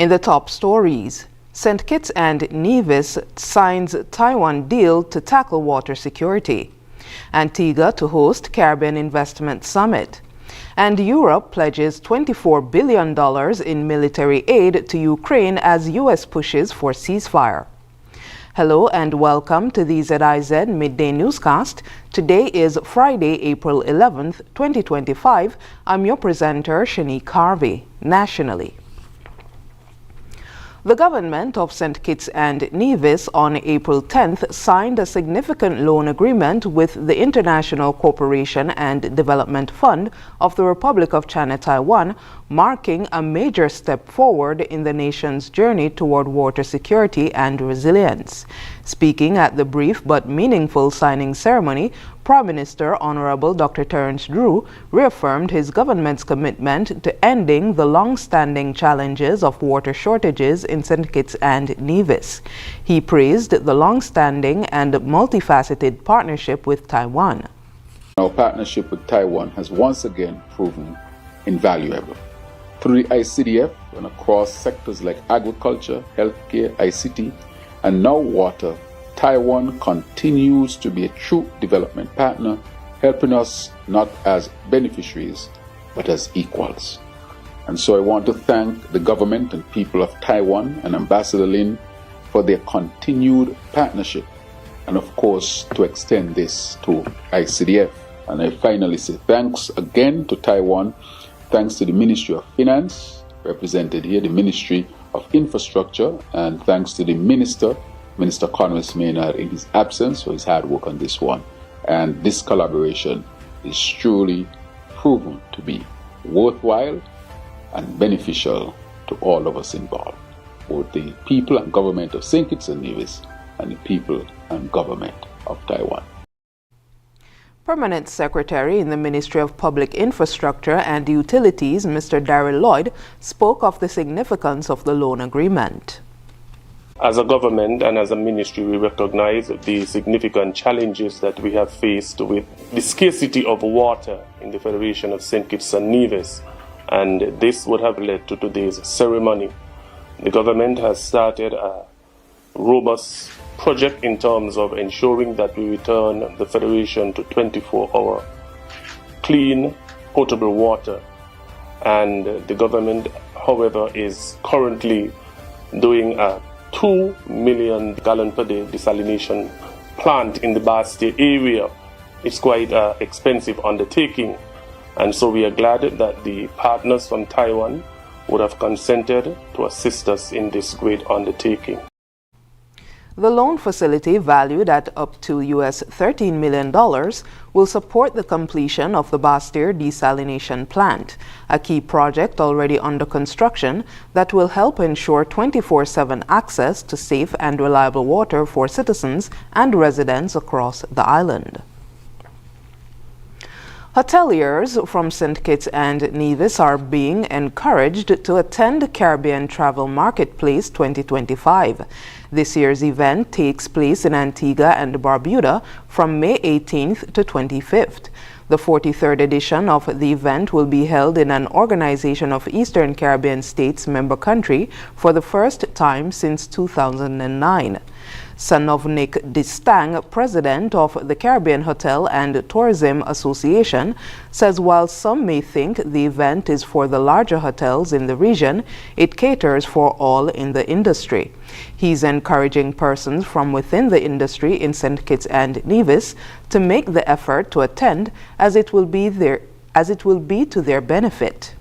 In the top stories, St. Kitts and Nevis signs Taiwan deal to tackle water security. Antigua to host Caribbean Investment Summit. And Europe pledges $24 billion in military aid to Ukraine as U.S. pushes for ceasefire. Hello and welcome to the ZIZ Midday Newscast. Today is Friday, April 11th, 2025. I'm your presenter, Shanique Harvey. Nationally, the government of St. Kitts and Nevis on April 10th signed a significant loan agreement with the International Cooperation and Development Fund of the Republic of China Taiwan, marking a major step forward in the nation's journey toward water security and resilience. Speaking at the brief but meaningful signing ceremony, Prime Minister Honorable Dr. Terence Drew reaffirmed his government's commitment to ending the long-standing challenges of water shortages in St. Kitts and Nevis. He praised the long-standing and multifaceted partnership with Taiwan. Our partnership with Taiwan has once again proven invaluable. Through the ICDF and across sectors like agriculture, healthcare, ICT, and now water, Taiwan continues to be a true development partner, helping us not as beneficiaries, but as equals. And so I want to thank the government and people of Taiwan and Ambassador Lin for their continued partnership, and of course to extend this to ICDF. And I finally say thanks again to Taiwan, thanks to the Ministry of Finance, represented here, the Ministry of Infrastructure, and thanks to the Minister Conway Maynard in his absence for his hard work on this one. And this collaboration is truly proven to be worthwhile and beneficial to all of us involved, both the people and government of St. Kitts and Nevis and the people and government of Taiwan. Permanent Secretary in the Ministry of Public Infrastructure and Utilities, Mr. Darrell Lloyd, spoke of the significance of the loan agreement. As a government and as a ministry, we recognize the significant challenges that we have faced with the scarcity of water in the Federation of St. Kitts and Nevis, and this would have led to today's ceremony. The government has started a robust project in terms of ensuring that we return the Federation to 24-hour clean, potable water. And the government, however, is currently doing a 2 million gallon per day desalination plant in the Bastille area. It's quite an expensive undertaking. And so we are glad that the partners from Taiwan would have consented to assist us in this great undertaking. The loan facility, valued at up to US $13 million, will support the completion of the Bastille desalination plant, a key project already under construction that will help ensure 24/7 access to safe and reliable water for citizens and residents across the island. Hoteliers from St. Kitts and Nevis are being encouraged to attend Caribbean Travel Marketplace 2025. This year's event takes place in Antigua and Barbuda from May 18th to 25th. The 43rd edition of the event will be held in an Organization of Eastern Caribbean States member country for the first time since 2009. Sanovnik Distang, president of the Caribbean Hotel and Tourism Association, says while some may think the event is for the larger hotels in the region, it caters for all in the industry. He's encouraging persons from within the industry in St. Kitts and Nevis to make the effort to attend, as it will be to their benefit.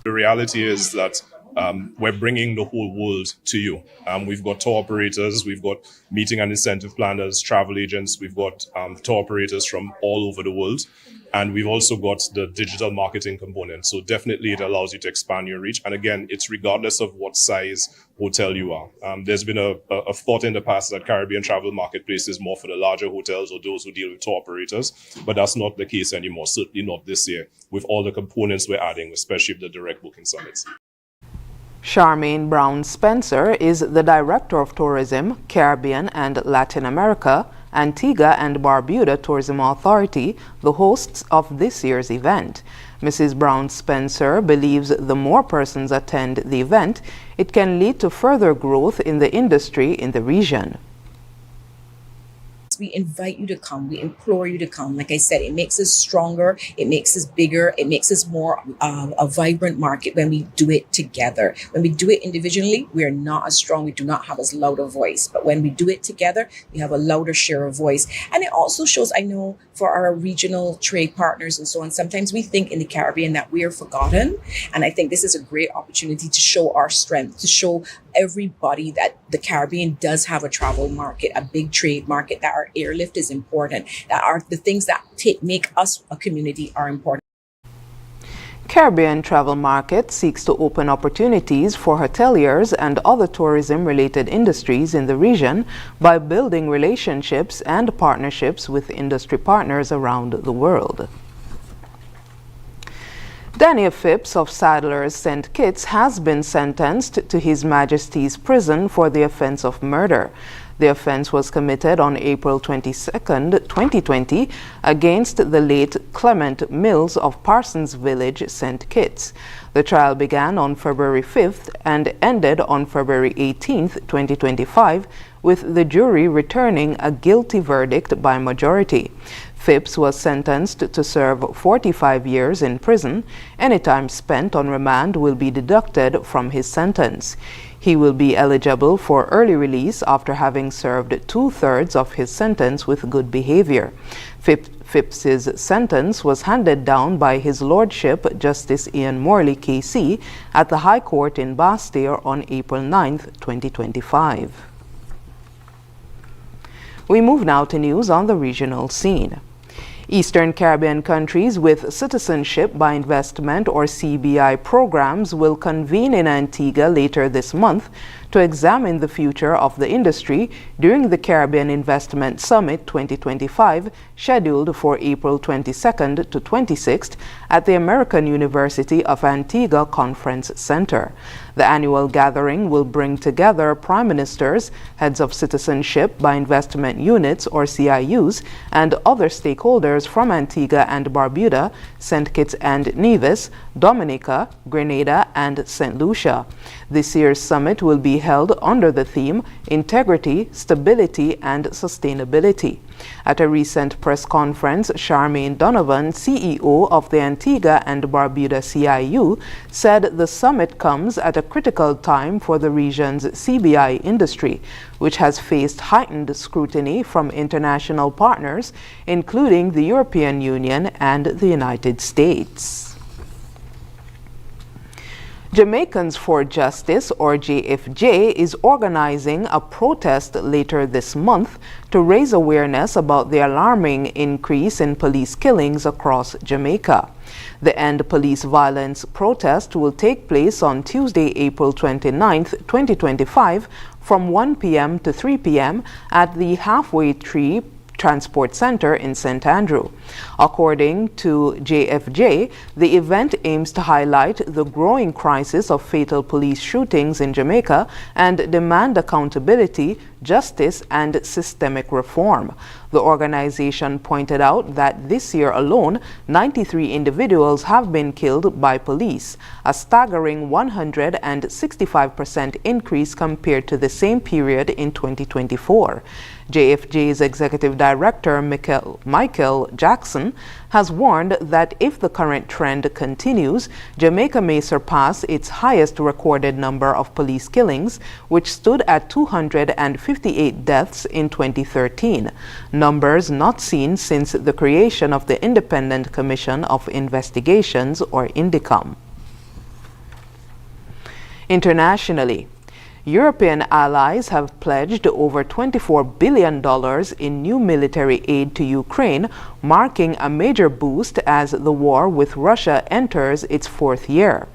The reality is that we're bringing the whole world to you. We've got tour operators, we've got meeting and incentive planners, travel agents, we've got tour operators from all over the world. And we've also got the digital marketing component. So definitely it allows you to expand your reach. And again, it's regardless of what size hotel you are. There's been a thought in the past that Caribbean Travel Marketplace is more for the larger hotels or those who deal with tour operators, but that's not the case anymore, certainly not this year, with all the components we're adding, especially the direct booking summits. Charmaine Brown Spencer is the Director of Tourism, Caribbean and Latin America Antigua and Barbuda Tourism Authority, the hosts of this year's event. Mrs. Brown Spencer believes the more persons attend the event, it can lead to further growth in the industry in the region. We invite you to come. We implore you to come. Like I said, it makes us stronger. It makes us bigger. It makes us more a vibrant market when we do it together. When we do it individually, we are not as strong. We do not have as loud a voice. But when we do it together, we have a louder share of voice. And it also shows, I know, for our regional trade partners and so on, sometimes we think in the Caribbean that we are forgotten. And I think this is a great opportunity to show our strength, to show everybody that the Caribbean does have a travel market, a big trade market, that our airlift is important, that are the things that make us a community are important. Caribbean Travel Market seeks to open opportunities for hoteliers and other tourism-related industries in the region by building relationships and partnerships with industry partners around the world. Daniel Phipps of Sadler's St. Kitts has been sentenced to His Majesty's prison for the offense of murder. The offense was committed on April 22, 2020, against the late Clement Mills of Parsons Village, St. Kitts. The trial began on February 5th and ended on February 18, 2025, with the jury returning a guilty verdict by majority. Phipps was sentenced to serve 45 years in prison. Any time spent on remand will be deducted from his sentence. He will be eligible for early release after having served 2/3 of his sentence with good behavior. Phipps's sentence was handed down by His Lordship Justice Ian Morley KC at the High Court in Bastille on April 9, 2025. We move now to news on the regional scene. Eastern Caribbean countries with Citizenship by Investment or CBI programs will convene in Antigua later this month to examine the future of the industry during the Caribbean Investment Summit 2025, scheduled for April 22nd to 26th at the American University of Antigua Conference Center. The annual gathering will bring together prime ministers, heads of citizenship by investment units or CIUs, and other stakeholders from Antigua and Barbuda, St. Kitts and Nevis, Dominica, Grenada, and St. Lucia. This year's summit will be held under the theme Integrity, Stability, and Sustainability. At a recent press conference, Charmaine Donovan, CEO of the Antigua and Barbuda CIU, said the summit comes at a critical time for the region's CBI industry, which has faced heightened scrutiny from international partners, including the European Union and the United States. Jamaicans for Justice, or JFJ, is organizing a protest later this month to raise awareness about the alarming increase in police killings across Jamaica. The End Police Violence protest will take place on Tuesday, April 29, 2025, from 1 p.m. to 3 p.m. at the Halfway Tree Transport Center in St. Andrew. According to JFJ, the event aims to highlight the growing crisis of fatal police shootings in Jamaica and demand accountability, justice, and systemic reform. The organization pointed out that this year alone, 93 individuals have been killed by police, a staggering 165% increase compared to the same period in 2024. JFJ's executive director, Michael Jackson, has warned that if the current trend continues, Jamaica may surpass its highest recorded number of police killings, which stood at 258 deaths in 2013, numbers not seen since the creation of the Independent Commission of Investigations, or INDICOM. Internationally, European allies have pledged over $24 billion in new military aid to Ukraine, marking a major boost as the war with Russia enters its fourth year.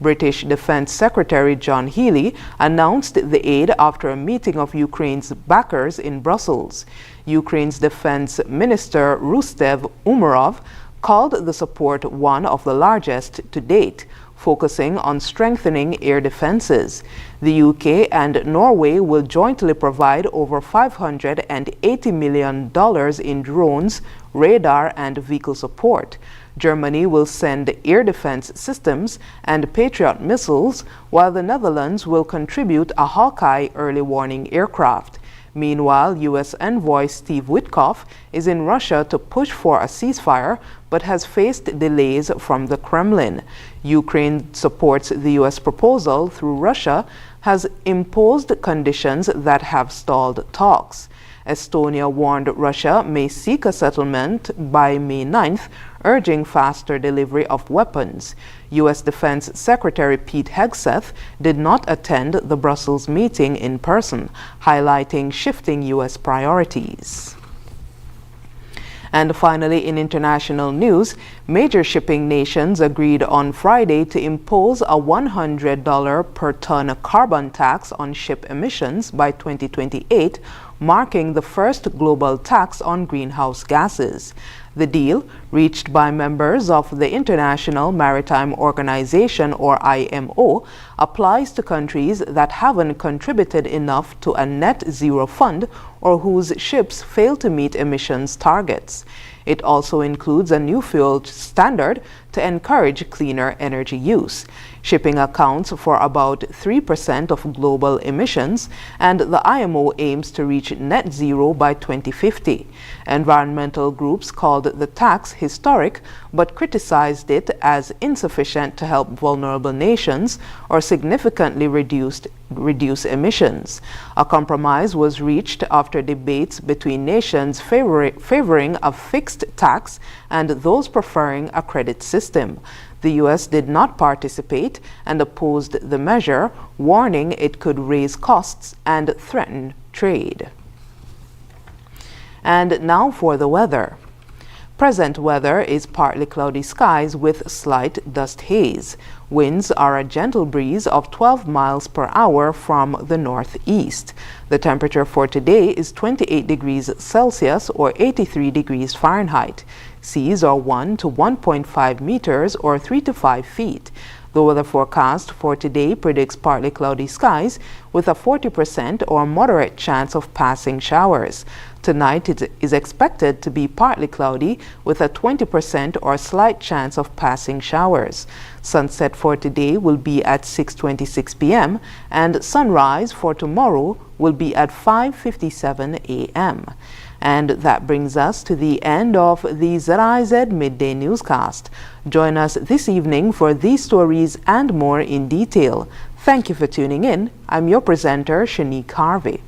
British Defense Secretary John Healey announced the aid after a meeting of Ukraine's backers in Brussels. Ukraine's Defense Minister Rustev Umerov called the support one of the largest to date, focusing on strengthening air defenses. The UK and Norway will jointly provide over $580 million in drones, radar, and vehicle support. Germany will send air defense systems and Patriot missiles, while the Netherlands will contribute a Hawkeye early warning aircraft. Meanwhile, U.S. envoy Steve Witkoff is in Russia to push for a ceasefire, but has faced delays from the Kremlin. Ukraine supports the U.S. proposal through Russia, has imposed conditions that have stalled talks. Estonia warned Russia may seek a settlement by May 9th, urging faster delivery of weapons. U.S. Defense Secretary Pete Hegseth did not attend the Brussels meeting in person, highlighting shifting U.S. priorities. And finally, in international news, major shipping nations agreed on Friday to impose a $100 per ton carbon tax on ship emissions by 2028, marking the first global tax on greenhouse gases. The deal, reached by members of the International Maritime Organization, or IMO, applies to countries that haven't contributed enough to a net zero fund or whose ships fail to meet emissions targets. It also includes a new fuel standard to encourage cleaner energy use. Shipping accounts for about 3% of global emissions, and the IMO aims to reach net zero by 2050. Environmental groups called the tax historic, but criticized it as insufficient to help vulnerable nations or significantly reduce emissions. A compromise was reached after debates between nations favoring a fixed tax and those preferring a credit system. The U.S. did not participate and opposed the measure, warning it could raise costs and threaten trade. And now for the weather. Present weather is partly cloudy skies with slight dust haze. Winds are a gentle breeze of 12 miles per hour from the northeast. The temperature for today is 28 degrees Celsius or 83 degrees Fahrenheit. Seas are 1 to 1.5 meters or 3 to 5 feet. The weather forecast for today predicts partly cloudy skies with a 40% or moderate chance of passing showers. Tonight it is expected to be partly cloudy with a 20% or slight chance of passing showers. Sunset for today will be at 6:26 p.m. and sunrise for tomorrow will be at 5:57 a.m. And that brings us to the end of the ZIZ Midday Newscast. Join us this evening for these stories and more in detail. Thank you for tuning in. I'm your presenter, Shanique Harvey.